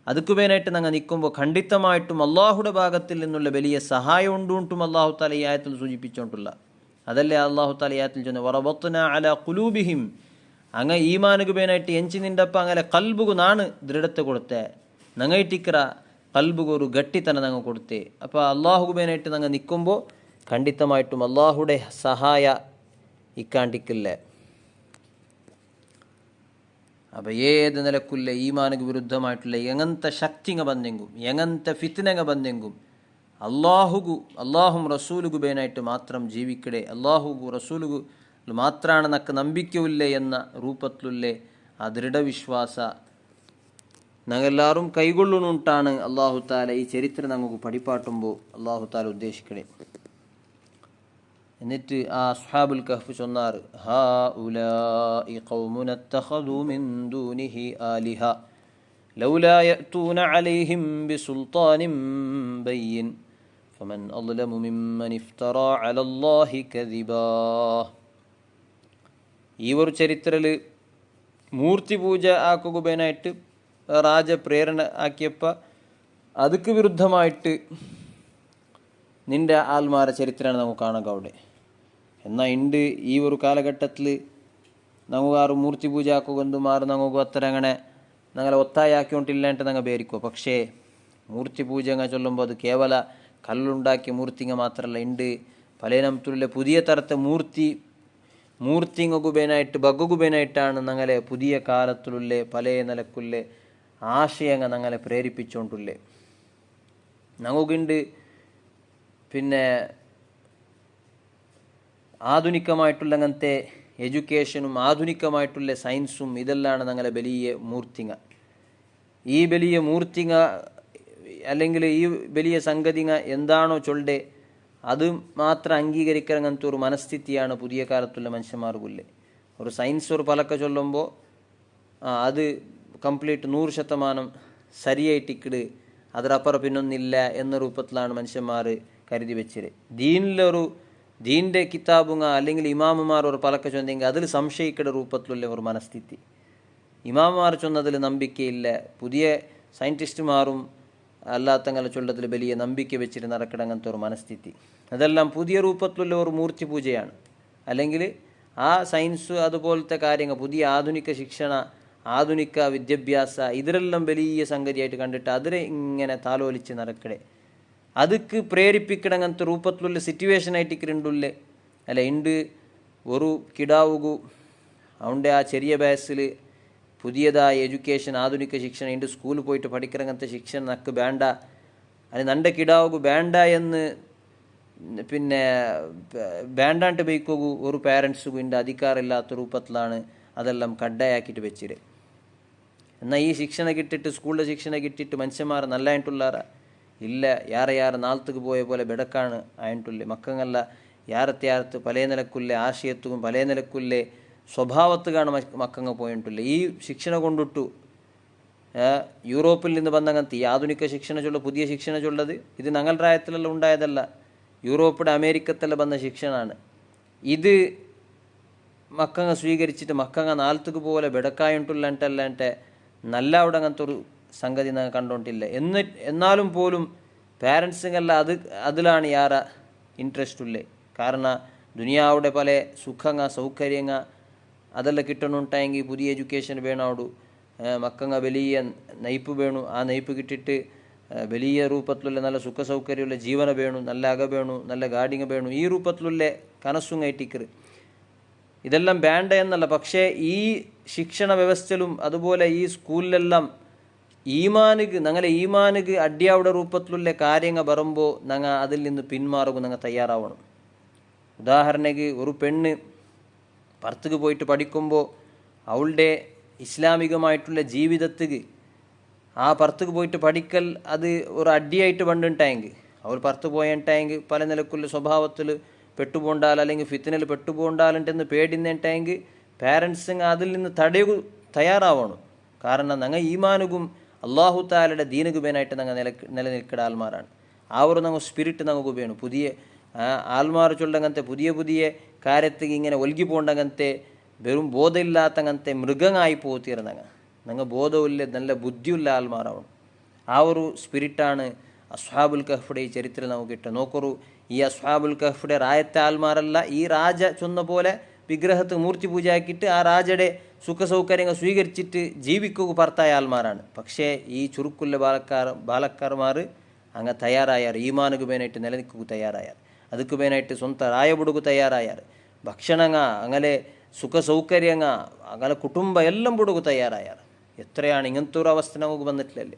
Speaker 1: അതുക്ക് വേനായിട്ട് ഞങ്ങൾ നിൽക്കുമ്പോൾ ഖണ്ഡിതമായിട്ടും അള്ളാഹുടെ ഭാഗത്തിൽ നിന്നുള്ള വലിയ സഹായം ഉണ്ടും അള്ളാഹു താല ഈ ആയത്തിൽ സൂചിപ്പിച്ചുകൊണ്ടുള്ള അതല്ലേ അള്ളാഹു താല ഈ ആയത്തിൽ ചെന്ന് വറബത്ന അല ഖുലൂബിഹിം അങ്ങ ഈമാനുക്ക് വേനായിട്ട് എഞ്ചി നിൻ്റെപ്പം അങ്ങനെ കൽബുകു നാണ് ദൃഢത്തെ കൊടുത്തേ ഞങ്ങയിട്ടിക്കറ കൽബുകു ഒരു ഗട്ടിത്തന ഞങ്ങൾ കൊടുത്തേ അപ്പോൾ അള്ളാഹുക്ക് വേനായിട്ട് ഞങ്ങൾ നിൽക്കുമ്പോൾ ഖണ്ഡിതമായിട്ടും അള്ളാഹുടെ സഹായ ഇക്കാണ്ടിക്കില്ലേ അപ്പോൾ ഏത് നിലക്കുള്ള ഈമാനുക്ക് വിരുദ്ധമായിട്ടുള്ള എങ്ങനത്തെ ശക്തിങ്ങ ബന്തെങ്കും എങ്ങനത്തെ ഫിത്തിനങ്ങ ബന്തെങ്കും അള്ളാഹും റസൂലുകു ബേനായിട്ട് മാത്രം ജീവിക്കടേ അള്ളാഹുഗു റസൂലുകു മാത്രമാണ് നക്ക് നമ്പിക്കയില്ലേ എന്ന രൂപത്തിലുള്ള ആ ദൃഢവിശ്വാസ ഞങ്ങളെല്ലാവരും കൈകൊള്ളുന്നുണ്ടാണ് അള്ളാഹു താല ഈ ചരിത്രം ഞങ്ങൾക്ക് പഠിപ്പാട്ടുമ്പോൾ അള്ളാഹു താല ഉദ്ദേശിക്കണേ എന്നിട്ട് ആ അസ്ഹാബുൽ കഹ്ഫ് ചൊന്നാർ ഹാ ഉലാഇ ഖൗമുന ഇത്തഖദൂ മിൻ ദൂനിഹി ആലിഹ ലൗലാ യഅതൂന അലൈഹിം ബിസുൽത്താനിൻ ബയ്യിൻ ഫമൻ അദ്ലമു മിമ്മൻ ഇഫ്തറാ അലല്ലാഹി കദിബാ ഈ ഒരു ചരിത്രത്തിൽ മൂർത്തി പൂജ ആക്കുകയായിട്ട് രാജ പ്രേരണ ആക്കിയപ്പോൾ അതുക്ക് വിരുദ്ധമായിട്ട് നിൻ്റെ ആൽമാരെ ചരിത്രമാണ് നമുക്ക് കാണാൻ അവിടെ എന്നാൽ ഉണ്ട് ഈ ഒരു കാലഘട്ടത്തിൽ നമുക്ക് ആറ് മൂർത്തി പൂജ ആക്കുകൊണ്ട് മാറി നമുക്ക് അത്ര അങ്ങനെ ഞങ്ങളെ ഒത്തായാക്കിക്കൊണ്ടില്ലാണ്ട് ഞങ്ങൾ പേരിക്കോ പക്ഷേ മൂർത്തി പൂജ അങ്ങ് ചൊല്ലുമ്പോൾ അത് കേവല കല്ലുണ്ടാക്കിയ മൂർത്തിങ്ങ മാത്രമല്ല ഉണ്ട് പല നമത്തുള്ള പുതിയ തരത്തെ മൂർത്തിങ്ങുബേനായിട്ട് ബഗ്ഗുബേനായിട്ടാണ് ഞങ്ങളെ പുതിയ കാലത്തിലുള്ള പല നിലക്കുള്ള ആശയങ്ങൾ ഞങ്ങളെ പ്രേരിപ്പിച്ചുകൊണ്ടുള്ളേ ഞങ്ങൾക്കുണ്ട് പിന്നെ ആധുനികമായിട്ടുള്ള അങ്ങനത്തെ എഡ്യൂക്കേഷനും ആധുനികമായിട്ടുള്ള സയൻസും ഇതെല്ലാം ഞങ്ങളെ വലിയ മൂർത്തിങ്ങ ഈ വലിയ മൂർത്തിങ്ങ അല്ലെങ്കിൽ ഈ വലിയ സംഗതിങ്ങ എന്താണോ ചൊല്ലെ അത് മാത്രം അംഗീകരിക്കാൻ അങ്ങനത്തെ ഒരു മനസ്ഥിതിയാണ് പുതിയ കാലത്തുള്ള മനുഷ്യന്മാർക്കുള്ളേ ഒരു സയൻസ് ഒരു പലക്കെ ചൊല്ലുമ്പോൾ അത് ಕಂಪ್ಲೀಟ್ 100% ಸರಿಯಾയിട്ടിക്കട് ಅದರപ്പുറം പിന്നൊന്നില്ല എന്ന രൂപത്തിലാണ് മനുഷ്യന്മാർ കരുതി വെച്ചത്. ദീനിൻ്റെ കിതാബുങ്ങ അല്ലെങ്കിൽ ഇമാമുമാർ ഒരു പലക്കെ ചൊന്നെങ്കിൽ അതിൽ സംശയിക്കട രൂപത്തിലുള്ള ഒരു മനസ്ഥിതി. ഇമാമുമാർ ചൊന്നതിൽ നമ്പിക്കയില്ല, പുതിയ സയൻറ്റിസ്റ്റുമാരും അല്ലാത്തങ്ങളെ ചൊല്ലതിൽ വലിയ നമ്പിക്ക വെച്ചിട്ട് നടക്കടങ്ങനത്തെ ഒരു മനസ്ഥിതി. അതെല്ലാം പുതിയ രൂപത്തിലുള്ള ഒരു മൂർത്തി പൂജയാണ്. അല്ലെങ്കിൽ ആ സയൻസ് അതുപോലത്തെ കാര്യങ്ങൾ, പുതിയ ആധുനിക ശിക്ഷണ, ആധുനിക വിദ്യാഭ്യാസ, ഇതിലെല്ലാം വലിയ സംഗതിയായിട്ട് കണ്ടിട്ട് അതിനെ ഇങ്ങനെ താലോലിച്ച് നടക്കടേ. ಅದಕ್ಕೆ ಪ್ರೇರೇಪಿക്കಡಂಗಂತ ರೂಪತ್ലുള്ള ಸಿಚುವೇಶನ್ ആയിട്ടിക്കരുണ്ടുള്ളേ അല്ല ഉണ്ട്. ഒരു കിടാവുകു അവൻ്റെ ആ ചെറിയ വയസ്സിൽ പുതിയതായ എഡ്യൂക്കേഷൻ, ആധുനിക ശിക്ഷಣ ഉണ്ട്, സ്കൂളിൽ പോയിട്ട് പഠിക്കണങ്ങനത്തെ ശിക്ഷಣ നക്ക് വേണ്ട, അത് നൻ്റെ കിടാവുകു വേണ്ട എന്ന് പിന്നെ വേണ്ടാണ്ട് ബൈക്കോകു ഒരു പാരൻസുകു ഉണ്ട് അധികാരമില്ലാത്ത രൂപത്തിലാണ് അതെല്ലാം കഡ്ഡായാക്കിയിട്ട് വെച്ചിട്ട്. എന്നാൽ ഈ ശിക്ഷണ കിട്ടിയിട്ട്, സ്കൂളിലെ ശിക്ഷണ കിട്ടിയിട്ട് മനുഷ്യന്മാർ നല്ലതായിട്ടുള്ളാരാ ഇല്ല. ಯಾರ ನಾಲ್ತಕ್ಕೆ പോയ പോലെ ಬೆಡಕಾണ് ആയിട്ടുള്ളേ. മക്കങ്ങല്ല ಯಾರത്ത് പല നിലക്കുള്ളേ ആശയത്തും പല നിലക്കുള്ളേ സ്വഭാവത്തുകാണ് മക്കങ്ങ പോയിട്ടുള്ളേ. ഈ ശിക്ഷണ കൊണ്ടിട്ടു യൂറോപ്പിൽ നിന്ന് വന്നങ്ങനത്തെ ഈ ആധുനിക ശിക്ഷണ ചൊല്ല, പുതിയ ശിക്ഷണ ചൊല്ലത് ഇത് ഞങ്ങളുടെ രാജ്യത്തിലെല്ലാം ഉണ്ടായതല്ല, യൂറോപ്പിടെ അമേരിക്കത്തെല്ലാം വന്ന ശിക്ഷണാണ്. ഇത് മക്കങ്ങ സ്വീകരിച്ചിട്ട് മക്കങ്ങ നാൽത്തക്ക് പോലെ ബെടക്കായിട്ടുള്ളണ്ടല്ലാണ്ട് നല്ല അവിടെ അങ്ങനത്തെ ഒരു സംഗതി ഞങ്ങൾ കണ്ടോണ്ടില്ല. എന്നാലും പോലും പാരൻസിങ്ങല്ല അതിലാണ് യാര ഇൻട്രസ്റ്റ് ഉള്ളേ. കാരണം ദുനിയാവുടെ പല സുഖങ്ങ സൗകര്യങ്ങ അതെല്ലാം കിട്ടണുണ്ടായെങ്കിൽ പുതിയ എഡ്യൂക്കേഷൻ വേണം. അവിടെ മക്കങ്ങ വലിയ നയിപ്പ് വേണു. ആ നയിപ്പ് കിട്ടിയിട്ട് വലിയ രൂപത്തിലുള്ള നല്ല സുഖ സൗകര്യമുള്ള ജീവന വേണു, നല്ല അക വേണു, നല്ല ഗാഡിങ്ങ വേണു. ഈ രൂപത്തിലുള്ള കനസുങ്ങായിട്ടിക്കറ് ഇതെല്ലാം വേണ്ട എന്നല്ല. പക്ഷേ ഈ ശിക്ഷണ വ്യവസ്ഥയിലും അതുപോലെ ഈ സ്കൂളിലെല്ലാം ഞങ്ങളെ ഈമാനുക്ക് അടിയാവുടെ രൂപത്തിലുള്ള കാര്യങ്ങൾ വരുമ്പോൾ ഞങ്ങൾ അതിൽ നിന്ന് പിന്മാറുക ഞങ്ങൾ തയ്യാറാവണം. ഉദാഹരണക്ക് ഒരു പെണ്ണ് പുറത്തേക്ക് പോയിട്ട് പഠിക്കുമ്പോൾ അവളുടെ ഇസ്ലാമികമായിട്ടുള്ള ജീവിതത്തിക്ക് ആ പുറത്തേക്ക് പോയിട്ട് പഠിക്കൽ അത് ഒരു അടിയായിട്ട് പണ്ടുണ്ടായെങ്കിൽ, അവൾ പുറത്ത് പോയിട്ടായെങ്കിൽ പല നിലക്കുള്ള സ്വഭാവത്തിൽ പെട്ടുപോണ്ടാൽ അല്ലെങ്കിൽ ഫിത്തിനിൽ പെട്ടുപോണ്ടാലുണ്ടെന്ന് പേടിന്നിട്ടായെങ്കിൽ പാരൻസിങ് അതിൽ നിന്ന് തയ്യാറാവണം. കാരണം ഞങ്ങൾ ഈമാനുകും അള്ളാഹു താലയുടെ ദീനുകുബേനായിട്ട് ഞങ്ങൾ നിലനിൽക്കുന്ന ആൾമാരാണ്. ആ ഒരു ഞങ്ങൾ സ്പിരിറ്റ് ഞങ്ങൾക്ക് വേണം. പുതിയ ആൾമാർ ചൊല്ലങ്ങനത്തെ പുതിയ കാര്യത്തേക്ക് ഇങ്ങനെ ഒൽകി പോകണ്ടങ്ങനത്തെ വെറും ബോധമില്ലാത്തങ്ങനത്തെ മൃഗങ്ങളായി പോത്തിരുന്നങ്ങ ഞങ്ങൾ ബോധമില്ല, നല്ല ബുദ്ധിയുള്ള ആൾമാരാവണം. ആ ഒരു സ്പിരിറ്റാണ് അസ്ഹാബുൽ കഹ്ഫിയുടെ ഈ ചരിത്രം നമുക്ക് കിട്ടുക. നോക്കൊരു ഈ അസ്ഹാബുൽ കഹ്ഫിയുടെ രായത്തെ ആൾമാരല്ല, ഈ രാജ ചൊന്ന പോലെ വിഗ്രഹത്തെ മൂർത്തി പൂജ ആക്കിയിട്ട് ആ രാജയുടെ സുഖ സൗകര്യങ്ങൾ സ്വീകരിച്ചിട്ട് ജീവിക്കുക പുറത്തായ ആൾമാരാണ്. പക്ഷേ ഈ ചുരുക്കുള്ള ബാലക്കാർമാർ അങ്ങ് തയ്യാറായാർ, ഈമാനുക്ക് വേനായിട്ട് നിലനിൽക്കുക തയ്യാറായാർ, ಅದಕ್ಕೆ ಬೇನಾയിട്ട് ಸ್ವಂತ ರಾಯ ಬಿಡುಗು ತಯಾರಾಯಾರು, ಭಕ್ಷಣಂಗ അങ്ങനെ സുഖ സൗകര്യങ്ങ അങ്ങനെ കുടുംബ എല്ലാം ಬಿಡುಗು തയ്യാറായാറ്. എത്രയാണ് ഇങ്ങനത്തെ ഒരു അവസ്ഥ നമുക്ക് വന്നിട്ടില്ലല്ലേ.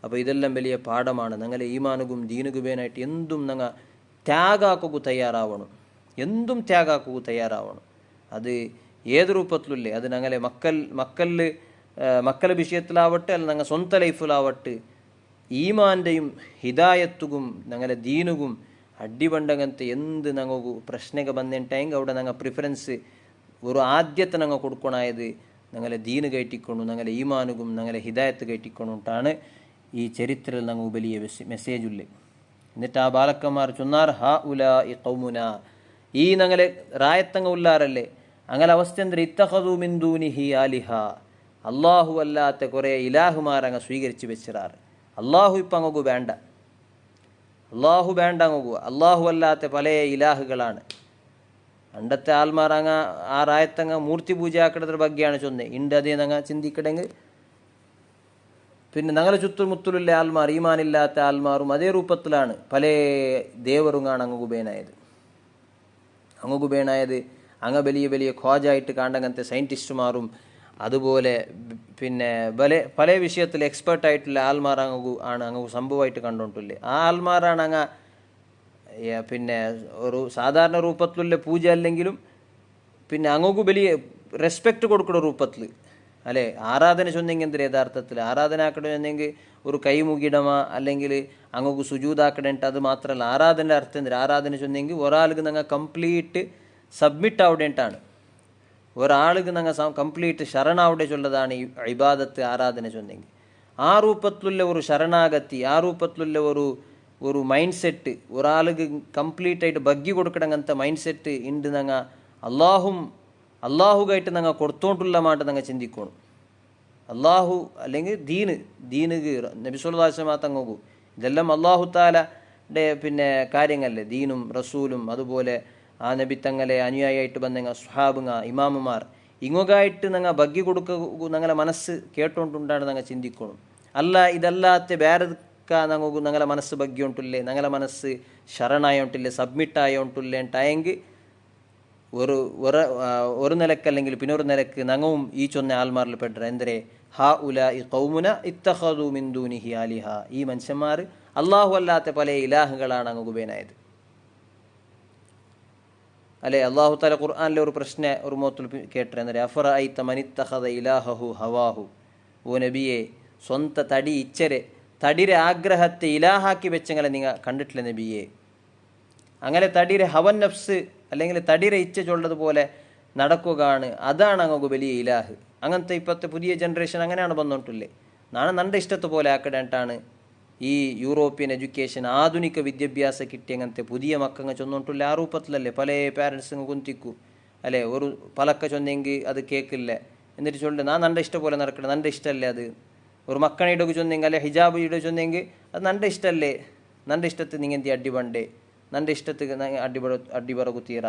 Speaker 1: അപ്പോൾ ഇതെല്ലാം വലിയ പാഠമാണ്. ഞങ്ങളെ ഈമാനുകും ദീനുകു വേനായിട്ട് എന്തും ഞങ്ങൾ ത്യാഗാക്കുക തയ്യാറാവണം, എന്തും ത്യാഗാക്കുക തയ്യാറാവണം. അത് ഏത് രൂപത്തിലല്ലേ, അത് ഞങ്ങളെ മക്കളുടെ വിഷയത്തിലാവട്ടെ അല്ല ഞങ്ങൾ സ്വന്തം ലൈഫിലാവട്ടെ, ഈമാൻ്റെയും ഹിദായത്തുകും ഞങ്ങളെ ദീനുകും അടിപണ്ടങ്ങനത്തെ എന്ത് ഞങ്ങൾക്ക് പ്രശ്നമൊക്കെ ಬಂದಿട്ടായെങ്കിൽ അവിടെ ഞങ്ങൾ പ്രിഫറൻസ് ഒരു ആദ്യത്തെ ഞങ്ങൾ കൊടുക്കണായത് ഞങ്ങളെ ദീന് കയറ്റിക്കൊണ്ടു, ഞങ്ങളെ ഈമാനുകും ഞങ്ങളെ ഹിദായത്ത് കയറ്റിക്കൊണ്ടിട്ടാണ് ഈ ചരിത്രത്തിൽ ഞങ്ങൾക്ക് വലിയ മെസ്സേജുള്ളേ. എന്നിട്ട് ആ ബാലക്കന്മാർ ചൊന്നാർ ഹാ ഉലാ ഇ ഖൗമുന, ഈ ഞങ്ങളെ റായത്തങ്ങ ഉള്ളാറല്ലേ അങ്ങനെ അവസ്ഥ എന്തൊരു ഇത്തഖദു മിൻ ദൂനിഹി ആലിഹ, അള്ളാഹു അല്ലാത്ത കുറേ ഇലാഹുമാരങ്ങ് സ്വീകരിച്ച് വെച്ചിറാറ്. അള്ളാഹു ഇപ്പം അങ്ങ് വേണ്ട, അള്ളാഹു വേണ്ട അങ്ങ്, അള്ളാഹു അല്ലാത്ത പല ഇലാഹുകളാണ്. പണ്ടത്തെ ആൾമാരങ്ങ ആ റായത്തങ്ങ മൂർത്തി പൂജ ആക്കണದ್ರ ബഗ്ഗെയാണ് ചൊന്നേ. ഇണ്ടതേ ഞങ്ങൾ ചിന്തിക്കണമെങ്കിൽ പിന്നെ ഞങ്ങളെ ചുറ്റുമുത്തലുള്ള ആൾമാർ, ഈമാനില്ലാത്ത ആൾമാരും അതേ രൂപത്തിലാണ് പല ദേവറുങ്ങാണ് അങ്ങുബേനായത്. അങ്ങ് വലിയ വലിയ ഖ്വാജായിട്ട് കാണ്ടങ്ങനത്തെ സയൻറ്റിസ്റ്റുമാരും അതുപോലെ പിന്നെ പല വിഷയത്തിൽ എക്സ്പേർട്ടായിട്ടുള്ള ആൾമാർ അങ്ങ് സംഭവമായിട്ട് കണ്ടുകൊണ്ടില്ലേ. ആ ആൾമാരാണ് അങ്ങ് പിന്നെ ഒരു സാധാരണ രൂപത്തിലുള്ള പൂജ അല്ലെങ്കിലും പിന്നെ അങ്ങക്ക് വലിയ റെസ്പെക്റ്റ് കൊടുക്കുന്ന രൂപത്തിൽ അല്ലേ ആരാധന ചൊന്നെങ്കിൽ എന്തൊരു യഥാർത്ഥത്തിൽ ആരാധന ആക്കണ ചൊന്നെങ്കിൽ ഒരു കൈ മുകിടമ അല്ലെങ്കിൽ അങ്ങക്ക് സുജൂതാക്കടേണ്ട, അത് മാത്രമല്ല ആരാധന അർത്ഥം എന്തൊരു ആരാധന ചൊന്നെങ്കിൽ ഒരാൾക്ക് ഞങ്ങൾ കംപ്ലീറ്റ് സബ്മിറ്റ് ആവേണ്ടതാണ്. ഒരാൾക്ക് ഞങ്ങൾ കംപ്ലീറ്റ് ശരണാവിടെ ചൊല്ലതാണ് ഈ ഇബാദത്ത് ആരാധന ചൊന്നെങ്കിൽ. ആ രൂപത്തിലുള്ള ഒരു ശരണാഗതി, ആ രൂപത്തിലുള്ള ഒരു മൈൻഡ് സെറ്റ് ഒരാൾക്ക് കംപ്ലീറ്റ് ആയിട്ട് ബഗ്ഗി കൊടുക്കണങ്ങനത്തെ മൈൻഡ് സെറ്റ് ഉണ്ട്. ഞങ്ങൾ അള്ളാഹുകായിട്ട് ഞങ്ങൾ കൊടുത്തോണ്ടുള്ള മാട്ട് ഞങ്ങൾ ചിന്തിക്കണം. അള്ളാഹു അല്ലെങ്കിൽ ദീനുക്ക് നബി സല്ലല്ലാഹു അലൈഹി വസല്ലം തങ്ങൂ ഇതെല്ലാം അള്ളാഹു താലയുടെ പിന്നെ കാര്യങ്ങളല്ലേ. ദീനും റസൂലും അതുപോലെ ആ നബി തങ്ങളെ അനുയായിട്ട് ബന്ധങ്ങൾ സ്വഹാബുങ്ങ ഇമാമുമാർ ഇങ്ങോട്ടായിട്ട് ഞങ്ങൾ ബഗ്ഗി കൊടുക്കുക ഞങ്ങളെ മനസ്സ് കേട്ടോണ്ടുണ്ടാണ് ഞങ്ങൾ ചിന്തിക്കണം. അല്ല ഇതല്ലാത്ത വേറെക്ക ഞങ്ങളെ മനസ്സ് ബഗ്ഗി ഉണ്ടില്ലേ, ഞങ്ങളെ മനസ്സ് ശരണായോണ്ടില്ലേ, സബ്മിറ്റ് ആയോണ്ടില്ലേ ഉണ്ടായെങ്കിൽ ഒരു നിലക്കല്ലെങ്കിൽ പിന്നൊരു നിലക്ക് ഞങ്ങളും ഈ ചൊന്ന ആൽമാറിൽ പെട്ട എന്തരേ ഹാ ഉലാഇ ഖൗമുന ഇത്തഖദു മിൻ ദൂനിഹി ആലിഹ. ഈ മനുഷ്യന്മാർ അള്ളാഹു അല്ലാത്ത പല ഇലാഹുകളാണ് അങ്ങ് ഉപേനായത് അല്ലെ. അള്ളാഹു തആല ഖുർആനിലെ ഒരു പ്രശ്നം ഒരു മോത്തിൽ കേട്ടിരുന്നത് അഫറഅയ്ത മൻ ഇത്തഖദ ഇലാഹഹു ഹവാഹു. ഓ നബിയെ, സ്വന്ത തടി ഇച്ചരെ തടിരെ ആഗ്രഹത്തെ ഇലാഹാക്കി വെച്ചങ്ങളെ നിങ്ങൾ കണ്ടിട്ടില്ല നബിയെ. അങ്ങനെ തടിരെ ഹവൻ നഫ്സ് അല്ലെങ്കിൽ തടിരെ ഇച്ഛ ചൊല്ലതുപോലെ നടക്കുകയാണ്, അതാണ് അങ്ങ് വലിയ ഇലാഹ്. അങ്ങനത്തെ ഇപ്പോഴത്തെ പുതിയ ജനറേഷൻ അങ്ങനെയാണ് വന്നോണ്ടില്ലേ. നാളെ നൻ്റെ ഇഷ്ടത്തെ പോലെ ആക്കിടായിട്ടാണ് ഈ യൂറോപ്യൻ എഡ്യൂക്കേഷൻ ആധുനിക വിദ്യാഭ്യാസം കിട്ടി അങ്ങനത്തെ പുതിയ മക്കങ്ങ ചൊന്നോണ്ടില്ല. ആ രൂപത്തിലല്ലേ പല പാരൻസിങ് കുന്തിക്കൂ അല്ലേ. ഒരു പലക്ക ചൊന്നെങ്കിൽ അത് കേൾക്കില്ല, എന്നിട്ട് ചൊല്ലുന്നത് ഞാൻ നൻ്റെ ഇഷ്ടം പോലെ നടക്കണം, നൻ്റെ ഇഷ്ടമല്ലേ അത്. ഒരു മക്കണിയുടെ ചൊന്നെങ്കിൽ അല്ലെ ഹിജാബ് ഇട ചൊന്നെങ്കിൽ അത് നൻ്റെ ഇഷ്ടമല്ലേ, നൻ്റെ ഇഷ്ടത്തിൽ നിങ്ങന്തി അടിബണ്ടേ, നൻ്റെ ഇഷ്ടത്തിൽ അടിബറ കുത്തീറ.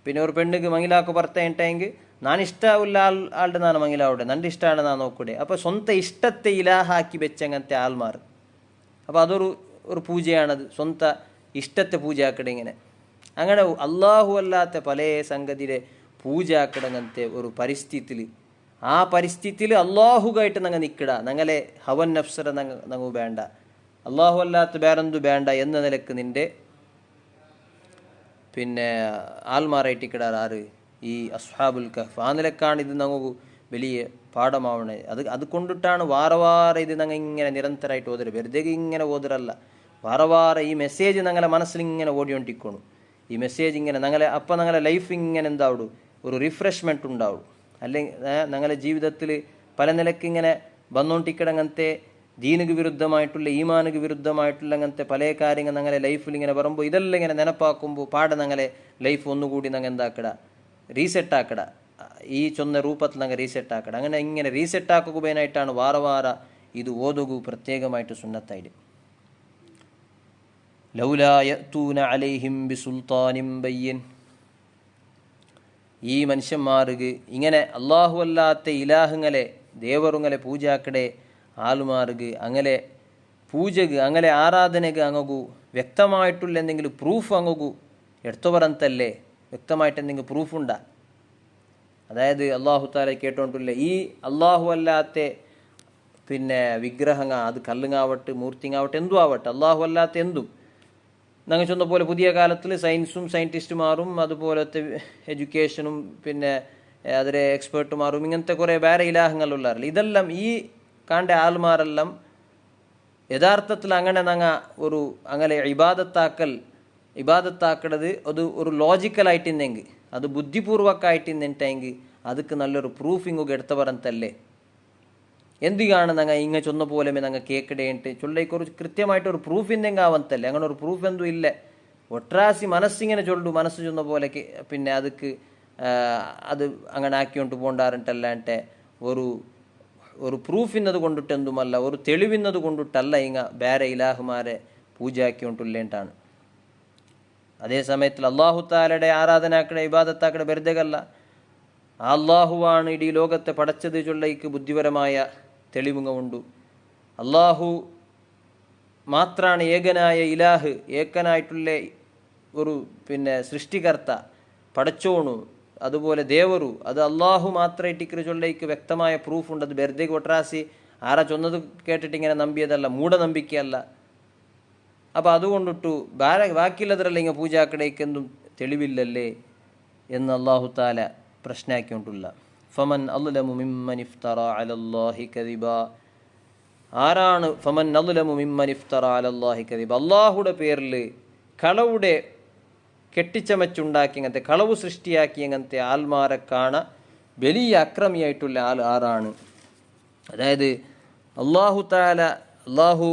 Speaker 1: പിന്നെ ഒരു പെണ്ണുക്ക് മങ്ങിലാക്ക് ഭർത്ത ഇട്ടെങ്കിൽ ഞാൻ ഇഷ്ടമില്ല ആളുടെ നാണ് മങ്ങിലാവിടെ, നൻ്റെ ഇഷ്ടമാണ് ഞാൻ നോക്കൂടെ. അപ്പോൾ സ്വന്തം ഇഷ്ടത്തെ ഇലാഹാക്കി വെച്ചങ്ങനത്തെ ആൾമാർ. അപ്പോൾ അതൊരു പൂജയാണത്, സ്വന്തം ഇഷ്ടത്തെ പൂജയാക്കടെ ഇങ്ങനെ. അങ്ങനെ അള്ളാഹു അല്ലാത്ത പല സംഗതിയുടെ പൂജയാക്കടങ്ങനത്തെ ഒരു പരിസ്ഥിതിയിൽ, ആ പരിസ്ഥിതിയിൽ അള്ളാഹുകായിട്ട് ഞങ്ങൾ നിൽക്കട, ഞങ്ങളെ ഹവൻ നഫ്സറ ഞങ്ങൾ വേണ്ട, അള്ളാഹു അല്ലാത്ത വേറെന്തു വേണ്ട എന്ന നിലക്ക് നിൻ്റെ പിന്നെ ആൽമാറായിട്ട് കിടാറ് ഈ അസ്ഹാബുൽ കഹ്ഫ്. ആ നിലക്കാണ് ഇത് നമുക്ക് വലിയ പാഠമാവണേ. അത് കൊണ്ടിട്ടാണ് വാറവാറ ഇത് ഞങ്ങൾ ഇങ്ങനെ നിരന്തരമായിട്ട് ഓതര്, വെറുതെ ഇങ്ങനെ ഓതരല്ല. വാറവാറ ഈ മെസ്സേജ് ഞങ്ങളെ മനസ്സിൽ ഇങ്ങനെ ഓടിക്കൊണ്ടിരിക്കണം. ഈ മെസ്സേജ് ഇങ്ങനെ അപ്പം ഞങ്ങളെ ലൈഫ് ഇങ്ങനെ എന്താവും, ഒരു റിഫ്രഷ്മെൻറ്റ് ഉണ്ടാവും. അല്ലെങ്കിൽ ഞങ്ങളെ ജീവിതത്തിൽ പല നിലക്ക് ഇങ്ങനെ വന്നുകൊണ്ടിരിക്കണങ്ങനത്തെ ദീനുക്ക് വിരുദ്ധമായിട്ടുള്ള ഈമാനുക്ക് വിരുദ്ധമായിട്ടുള്ള അങ്ങനത്തെ പല കാര്യങ്ങൾ ഞങ്ങളെ ലൈഫിൽ ഇങ്ങനെ വരുമ്പോൾ ഇതെല്ലാം ഇങ്ങനെ നെനപ്പാക്കുമ്പോൾ പാടെ ഞങ്ങളെ ലൈഫ് ഒന്നുകൂടി ഞങ്ങൾ എന്താക്കട റീസെറ്റാക്കട, ഈ ചൊന്ന രൂപത്തിൽ ഞങ്ങൾ റീസെറ്റാക്കട. അങ്ങനെ ഇങ്ങനെ റീസെറ്റാക്കുവാനായിട്ടാണ് വാറ ഇത് ഓതുകു പ്രത്യേകമായിട്ട് സുന്നത്തായിട്ട്. ലൗലാ യഅ്തൂന അലൈഹിം ബിസുൽത്താനിൻ ബയ്യിൻ. ഈ മനുഷ്യന്മാർക്ക് ഇങ്ങനെ അള്ളാഹു അല്ലാത്ത ഇലാഹുങ്ങളെ ദേവറുങ്ങളെ പൂജാക്കടെ ആളുമാർക്ക് അങ്ങനെ പൂജക്ക് അങ്ങനെ ആരാധനക്ക് അങ്ങു വ്യക്തമായിട്ടുള്ള എന്തെങ്കിലും പ്രൂഫ് അങ്ങു എടുത്തു പറന്തല്ലേ, വ്യക്തമായിട്ട് എന്തെങ്കിലും പ്രൂഫുണ്ടാ. അതായത് അള്ളാഹു താല കേട്ടോണ്ടില്ല ഈ അള്ളാഹു അല്ലാത്ത പിന്നെ വിഗ്രഹങ്ങൾ, അത് കല്ലുങ്ങാവട്ടെ മൂർത്തിങ്ങാവട്ടെ എന്തും ആവട്ടെ, അള്ളാഹു അല്ലാത്ത എന്തും. ഞങ്ങൾ ചൊന്ന പോലെ പുതിയ കാലത്തിൽ സയൻസും സയൻറ്റിസ്റ്റുമാരും അതുപോലത്തെ എഡ്യൂക്കേഷനും പിന്നെ അതിലെ എക്സ്പേർട്ടുമാരും ഇങ്ങനത്തെ കുറേ വേറെ ഇലാഹങ്ങളുള്ളാറില്ല. ഇതെല്ലാം ഈ കാണ്ട ആൾമാരെല്ലാം യഥാർത്ഥത്തിൽ അങ്ങനെ അങ്ങനെ ഇബാദത്താക്കണത് അത് ഒരു ലോജിക്കലായിട്ടിന്നെങ്കിൽ, അത് ബുദ്ധിപൂർവകമായിട്ടിന്നെങ്കിൽ ಅದಕ್ಕೆ നല്ലൊരു പ്രൂഫിങ്ങൊക്കെ എടുത്ത പറന്തല്ലേ. എന്തിനാണ് ഞങ്ങൾ ഇങ്ങനെ ചൊന്ന പോലെ ഞങ്ങൾ കേൾക്കടേಂಟು ചൊല്ലയ്ക്കൊരു കൃത്യമായിട്ടൊരു പ്രൂഫ് ഇന്നെങ്കിൽ ആവന്തല്ലേ. അങ്ങനെ ഒരു പ്രൂഫ് എന്തും ഇല്ല. ഒട്രാസി മനസ്സിങ്ങനെ ചൊല്ലു, മനസ്സ് ചൊന്ന പോലെ പിന്നെ ಅದಕ್ಕೆ അത് അങ്ങനെ ആക്കിക്കൊണ്ട് പോണ്ടാറുണ്ടല്ലാണ്ട് ഒരു പ്രൂഫിന്നത് കൊണ്ടിട്ടെന്തുമല്ല, ഒരു തെളിവിന്നത് കൊണ്ടിട്ടല്ല ഇങ്ങ ಬೇರೆ ഇലാഹുമാരെ പൂജയാക്കിക്കൊണ്ടുള്ളേണ്ടാണ്. അതേ സമയത്തിൽ അള്ളാഹു താലയുടെ ആരാധനാക്കടെ ഇബാദത്താക്കടെ വെറുതെയല്ല, അള്ളാഹുവാണ് ഇടീ ലോകത്തെ പടച്ചത് ചൊല്ലയ്ക്ക് ബുദ്ധിപരമായ തെളിവുങ്ങ ഉണ്ട്. അള്ളാഹു മാത്രാണ് ഏകനായ ഇലാഹ്, ഏകനായിട്ടുള്ള ഒരു പിന്നെ സൃഷ്ടികർത്ത പടച്ചോണു അതുപോലെ ദേവരു, അത് അള്ളാഹു മാത്രമായിട്ട് ചൊല്ലയ്ക്ക് വ്യക്തമായ പ്രൂഫുണ്ട്. അത് വെറുതെ ഒട്രാസി ആരാ ചൊന്നത് കേട്ടിട്ട് ഇങ്ങനെ നമ്പിയതല്ല, മൂഢനമ്പിക്കയല്ല. അപ്പോൾ അതുകൊണ്ടിട്ടു ബാക്കിയുള്ളതരല്ല ഇങ്ങനെ പൂജാക്കടയ്ക്കെന്തും തെളിവില്ലല്ലേ എന്ന് അള്ളാഹു താല പ്രശ്നമാക്കിക്കൊണ്ടുള്ള. ഫമൻ അദ്ലമു മിമ്മൻ ഇഫ്തറ അലല്ലാഹി കദിബ. ആരാണ് ഫമൻ അദ്ലമു മിമ്മൻ ഇഫ്തറ അലല്ലാഹി കദിബ, അള്ളാഹുടെ പേരിൽ കളവുടെ കെട്ടിച്ചമച്ചുണ്ടാക്കി അങ്ങനത്തെ കളവ് സൃഷ്ടിയാക്കി അങ്ങനത്തെ ആൽമാരെ കാണ വലിയ അക്രമിയായിട്ടുള്ള ആൾ ആരാണ്? അതായത് അള്ളാഹു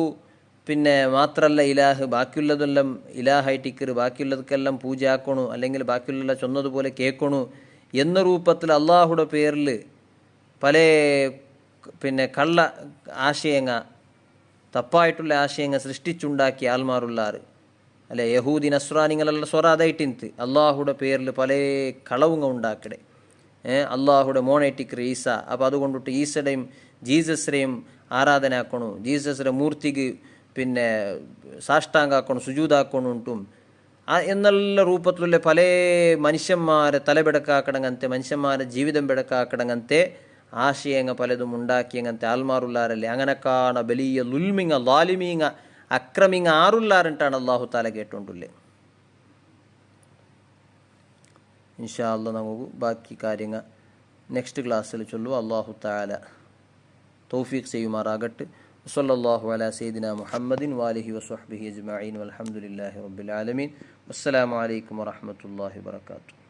Speaker 1: പിന്നെ മാത്രല്ല ഇലാഹ്, ബാക്കിയുള്ളതെല്ലാം ഇലാഹായിട്ടിക്കറ്, ബാക്കിയുള്ളതൊക്കെല്ലാം പൂജ ആക്കണു, അല്ലെങ്കിൽ ബാക്കിയുള്ള ചൊന്നതുപോലെ കേൾക്കണു എന്ന രൂപത്തിൽ അള്ളാഹുടെ പേരിൽ പല പിന്നെ കള്ള ആശയങ്ങ, തപ്പായിട്ടുള്ള ആശയങ്ങൾ സൃഷ്ടിച്ചുണ്ടാക്കിയ ആൾമാരുള്ളാറ് അല്ലെ. യഹൂദി നസ്രാനിങ്ങളെല്ലാം സ്വറാതായിട്ടിന്ത് അള്ളാഹുടെ പേരിൽ പല കളവുങ്ങ ഉണ്ടാക്കടെ. അള്ളാഹുടെ മോണേറ്റിക്കർ ഈസ, അപ്പോൾ അതുകൊണ്ടിട്ട് ഈസയുടെയും ജീസസിനെയും ആരാധന ആക്കണു, ജീസസിൻ്റെ മൂർത്തിക്ക് പിന്നെ സാഷ്ടാംഗാക്കണം, സുജൂതാക്കണുണ്ടും എന്നുള്ള രൂപത്തിലുള്ള പല മനുഷ്യന്മാരെ തലബെടക്കാക്കടങ്ങനത്തെ, മനുഷ്യന്മാരെ ജീവിതം ബെടക്കാക്കടങ്ങനത്തെ ആശയങ്ങൾ പലതും ഉണ്ടാക്കി അങ്ങനത്തെ ആൽമാറുള്ളാരല്ലേ. അങ്ങനെ കാണ വലിയ ലുൽമിങ്ങ ലാലിമീങ്ങ അക്രമിങ്ങ ആറുള്ളാറിട്ടാണ് അള്ളാഹു താല കേട്ടോണ്ടുള്ളേ. ഇൻഷാ അല്ലാഹ് നമുക്ക് ബാക്കി കാര്യങ്ങൾ നെക്സ്റ്റ് ക്ലാസ്സിൽ ചൊല്ലു. അള്ളാഹു താല തൗഫീഖ് ചെയ്യുമാറാകട്ടെ. വസല്ലല്ലാഹു അലാ സയ്യിദിന മുഹമ്മദിൻ വാലിഹി വസ്വഹ്ബിഹി അജ്മഈൻ വൽഹംദുലില്ലാഹി റബ്ബിൽ ആലമീൻ. അസ്സലാമു അലൈക്കും വറഹ്മത്തുള്ളാഹി വബറകാതുഹു.